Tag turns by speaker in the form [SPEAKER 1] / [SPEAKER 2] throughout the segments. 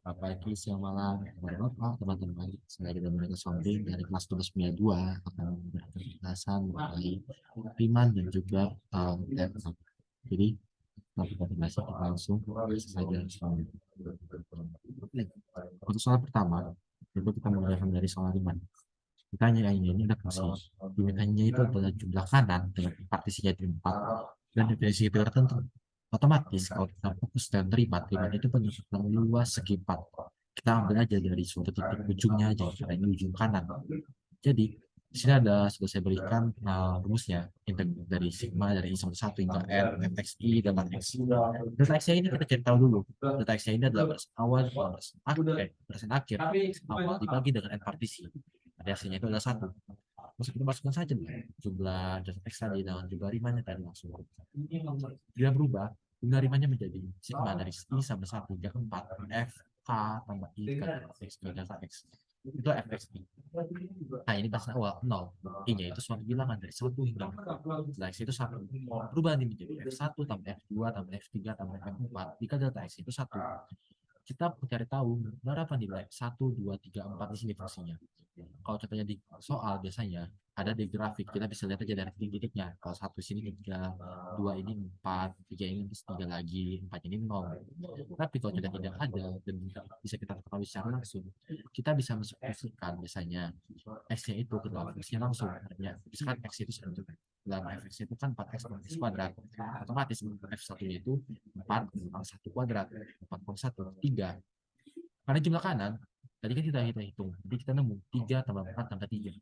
[SPEAKER 1] Pagi, siang, malam, Bapak, teman-teman. Saya kita mereka sombing dari kelas 12 akan memberikan penjelasan mengenai iman dan juga laptop. Jadi, kita masih kita langsung saja soal. Untuk soal pertama, itu kita menggunakan dari soal iman. Ditanya ini ada fungsi. Dimintanya itu adalah jumlah kanan dengan partisinya di 4 dan definisi itu tertentu. Otomatis kalau kita fokus dan terima itu penyusunan luas segi 4. Kita ambil aja dari suatu titik ujungnya aja, karena ini ujung kanan. Jadi di sini ada sudah saya berikan rumusnya dari sigma dari I sama 1 hingga n fxi dan x. Data x ini kita cari tahu dulu. Data x ini adalah berdasarkan awal berdasarkan akhir awal dibagi dengan n partisi. Ada hasilnya itu adalah 1. Terus kita masukkan saja jumlah data x tadi dengan jumlah rimanya tadi langsung. Dia berubah, jumlah rimanya menjadi sigma dari I sama 1 hingga 4 f k tambah i kali x ke delta x. Itu fxi. Nah, ini pas awal 0. I-nya itu suatu bilangan dari 1 hingga 4. Nah, X itu 1. Berubah nih menjadi F1 tambah F2 tambah F3 tambah F4. Jika delta X itu 1. Kita mencari tahu berapa nilai 1, 2, 3, 4 di sini fungsinya. Kalau contohnya di soal biasanya ada di grafik, kita bisa lihat aja dari titik-titiknya. Kalau 1 sini 3, 2 ini 4, 3 ini 3 lagi, 4 ini 0. Tapi kalau tidak ada dan bisa kita ketahui secara langsung, kita bisa mensupplekan biasanya X-nya itu ke dalam fungsinya langsung. Artinya, misalkan X itu 1, dalam fx itu kan 4x per x kuadrat, otomatis f1 itu 4 kurang 1 kuadrat, 4 kurang 1 3. Karena jumlah kanan tadi kan kita hitung, jadi kita nemu 3 tambah 4 tambah 3,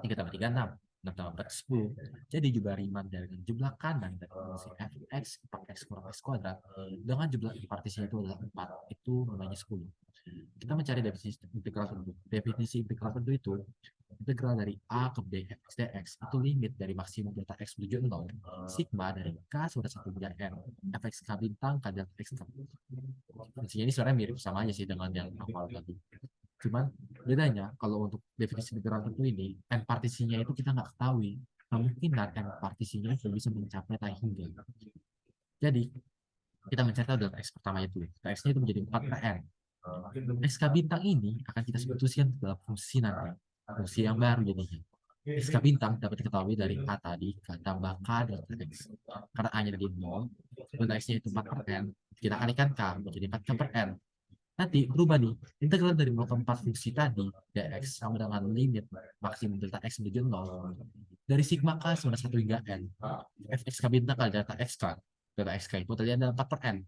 [SPEAKER 1] 3 tambah 3 6, 6 tambah 4 10. Jadi jumlah Riemann dari jumlah kanan dari fungsi fx 4x kurang x kuadrat dengan jumlah partisinya itu adalah 4, itu namanya 10. Kita mencari definisi integral tentu. Definisi integral tentu itu integral dari A ke B fx dx itu limit dari maksimum delta x menuju 0 sigma dari k sudah 1 hingga n fx k bintang k delta x k. Fungsinya ini sebenarnya mirip sama aja sih dengan yang awal tadi. Cuman bedanya kalau untuk definisi integral tentu ini n partisinya itu kita nggak ketahui. Kemungkinan n partisinya itu bisa mencapai tak hingga. Jadi kita mencari tahu delta x pertama itu. Delta x-nya itu menjadi 4 per n. SK bintang ini akan kita substitusikan dalam fungsi nanti, fungsi yang baru jadinya. SK bintang dapat diketahui dari A tadi, K tambah K delta X. Karena A-nya jadi 0, delta X-nya itu 4 per N, kita kalikan K menjadi 4K per N. Nanti berubah nih, integral dari 0 ke 4 fungsi tadi, dx sama dengan limit maksimum delta X menuju 0. Dari sigma K sama 1 hingga N, fxk bintang kali delta XK. Delta XK itu tadi adalah 4 per N.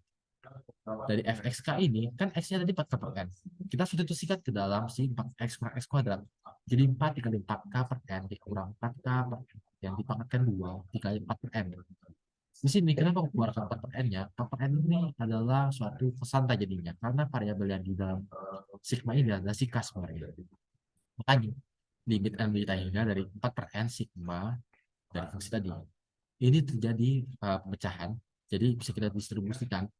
[SPEAKER 1] Dari fxk ini kan x-nya tadi 4k per n, kita substitusikan ke dalam si 4x per x kuadrat, jadi 4 dikali 4k per n dikurang 4k per n yang dipangkatkan 2 dikali 4 per n. Di sini kenapa aku keluarkan 4 per n-nya? 4 per n ini adalah suatu konstanta jadinya karena variabel yang di dalam sigma ini adalah si k sebenarnya. Makanya limit n beta hingga dari 4 per n sigma dari fungsi tadi ini terjadi pemecahan, jadi bisa kita distribusikan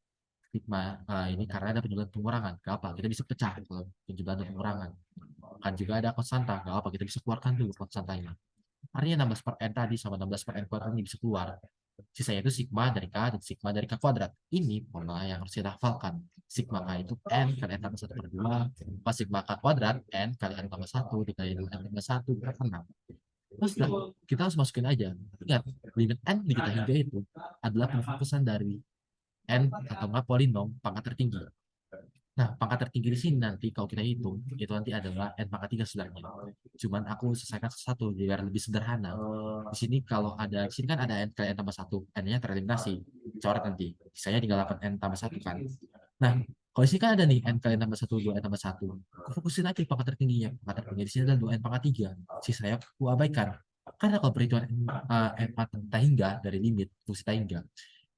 [SPEAKER 1] sigma ini karena ada penjumlahan pengurangan. Gak apa, kita bisa pecah kalau penjumlahan dan pengurangan. Kan juga ada konstanta, gak apa, kita bisa keluarkan dulu konstantanya. Artinya 16 per n tadi sama 16 per n kuadrat ini bisa keluar. Sisanya itu sigma dari k dan sigma dari k kuadrat. Ini pola yang harus kita hafalkan. Sigma k itu n kali n tambah 1 per 2, pas sigma k kuadrat n kali n tambah 1 dikali n tambah 1 per 6. Terus kita harus masukin aja. Ingat, limit n kita hingga itu adalah pengfokusan dari n atau enggak polinom pangkat tertinggi. Nah, pangkat tertinggi di sini nanti kalau kita hitung, itu nanti adalah n pangkat 3 sebenarnya. Cuman aku selesaikan satu biar lebih sederhana. Di sini kalau ada, di sini kan ada n kali n tambah 1, n-nya tereliminasi, coret nanti. Sisanya tinggal 8n tambah 1 kan. Nah, kalau di sini kan ada nih n kali n tambah 1, 2n tambah 1. Aku fokusin aja pangkat tertingginya. Pangkat tertinggi di sini adalah 2n pangkat 3. Sisanya aku abaikan. Karena kalau perhitungan n pangkat hingga dari limit fungsi hingga,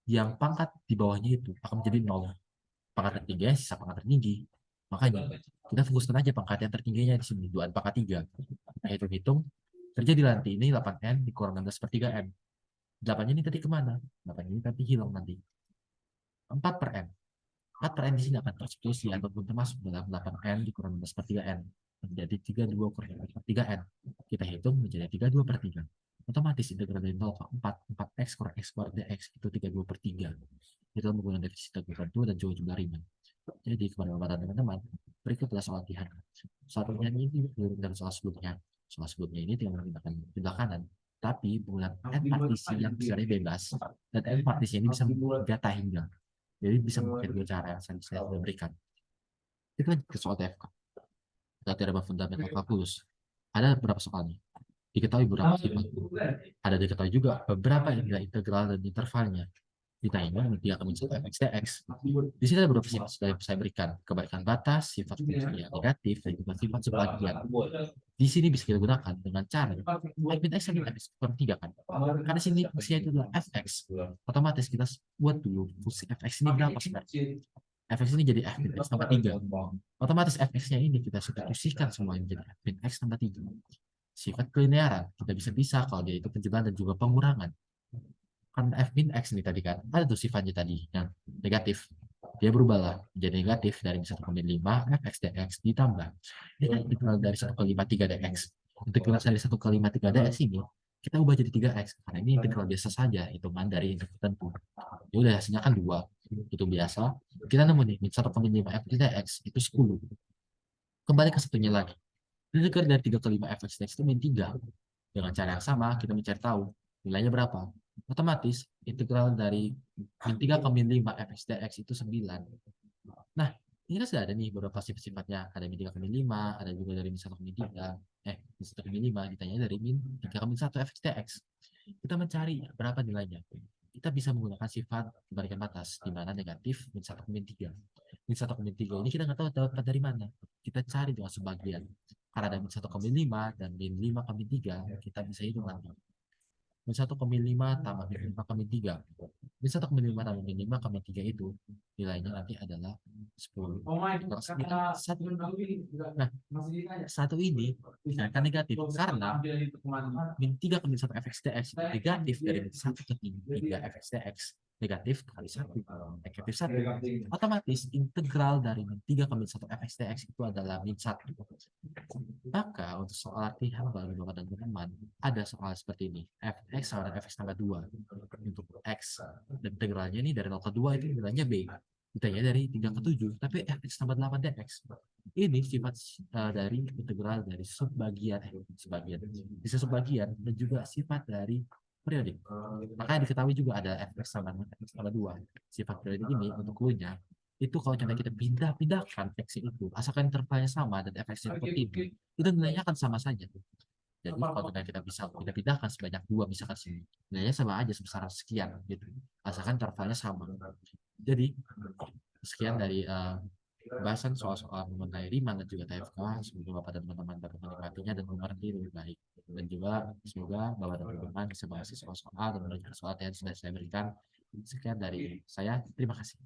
[SPEAKER 1] yang pangkat di bawahnya itu akan menjadi 0. Pangkat tertinggi sisa pangkat tertinggi. Makanya kita fokuskan aja pangkat yang tertingginya di sini 2n pangkat 3. Nah, hitung-hitung terjadi nanti ini 8n dikurang 16 per 3n. 8 ini tadi kemana? 8 ini nanti hilang nanti. 4 per n. 4 per n di sini akan tersubstitusi ataupun termasuk dalam 8n dikurang 16 per 3n. Menjadi 32 kurang per 3n. Kita hitung menjadi 32 per 3. Otomatis integral dari 0 ke 4, 4x kurang x kuadrat dx itu 32 per 3. Itu menggunakan definisi tertentu dan juga jumlah Riemann. Jadi kepada bapak dan teman-teman, berikutlah soal latihan. Satunya ini dari soal sebelumnya. Soal sebelumnya ini tinggal menggunakan sebelah kanan, tapi menggunakan end partisi yang sebenarnya bebas, dan end partisi ini bisa data hingga. Jadi bisa memakai dua cara yang saya sudah berikan. Itu kan ke soal TFK. Kita tidak fundamental kalkulus. Ada beberapa soalnya. Diketahui beberapa sifat. Ada diketahui juga beberapa nilai integral dan intervalnya. Ditanya dia akan mencari fx dx. Di sini ada beberapa sifat sudah saya berikan. Kebaikan batas, sifat fungsi yang negatif, dan juga sifat sebagian. Di sini bisa kita gunakan dengan cara f min x sama fx kurang 3 kan. Karena sini fungsinya itu adalah fx. Otomatis kita buat dulu fungsi fx ini berapa sebenarnya. Fx ini jadi f min x tambah 3. Otomatis fx-nya ini kita substitusikan semuanya menjadi f min x tambah 3. Sifat kelinearan kita bisa pisah kalau dia itu penjelasan dan juga pengurangan. Kan f min x ini tadi kan ada tuh sifatnya tadi yang negatif, dia berubahlah menjadi negatif dari 1,5 fx dx ditambah dengan integral dari 1,53 dx. Integral dari 1,53 dx ini kita ubah jadi 3x karena ini integral biasa saja, hitungan dari integral tertentu. Ya udah hasilnya kan 2, itu biasa. Kita nemu nih 1,5 fx dx itu 10. Kembali ke satunya lagi, integral dari 3,5 fx dx itu min 3. Dengan cara yang sama kita mencari tahu nilainya berapa. Otomatis integral dari min 3 ke min 5 fx dx itu 9. Nah, ini kan sudah ada nih beberapa sifat-sifatnya. Ada min 3 ke min 5, ada juga dari min 1 ke min 3. Min 1 ke min 5, ditanya dari min 3 ke min 1 fx dx. Kita mencari berapa nilainya. Kita bisa menggunakan sifat kebalikan batas, di mana negatif min 1 ke min 3. Min 1 ke min 3 ini kita nggak tahu dapat dari mana. Kita cari dengan sebagian. Karena ada min 1 ke min 5 dan min 5 ke min 3, kita bisa hitung nanti. Min 1,5 tambah min 5 kami 3. Min 1,5 tambah min 5 kami 3 itu nilainya nanti adalah 10. Nah, satu ini akan negatif karena min 3 ke min 1 fx dx itu negatif dari min 1 ke min 3 fx dx. Negatif kali 1, negatif 1. Otomatis integral dari min 3 ke min 1 fx dx itu adalah min 1. Maka untuk soal latihan bagi bapak dan teman, ada soal seperti ini. Fx sama dengan fx tambah 2. Untuk x dan integralnya ini dari 0 ke 2 itu nilainya b. Ditanya dari 3 ke 7, tapi fx tambah 8 dx. Ini sifat dari integral dari subbagian, bisa subbagian dan juga sifat dari periodik. Makanya diketahui juga ada fx sama dengan fx tambah 2. Sifat periodik ini untuk clue-nya itu kalau kita pindah-pindahkan x itu, asalkan intervalnya sama dan fx-nya seperti itu nilainya akan sama saja. Jadi kalau kita bisa pindah-pindahkan sebanyak 2 misalkan sini, nilainya sama aja sebesar sekian gitu, asalkan intervalnya sama. Jadi sekian dari pembahasan soal-soal mengenai Riemann dan juga TFK. Semoga Bapak dan teman-teman dapat menikmatinya dan mengerti lebih baik. Dan juga semoga Bapak dan teman-teman bisa mengasih soal-soal dan menunjukkan soal yang sudah saya berikan. Sekian dari saya, terima kasih.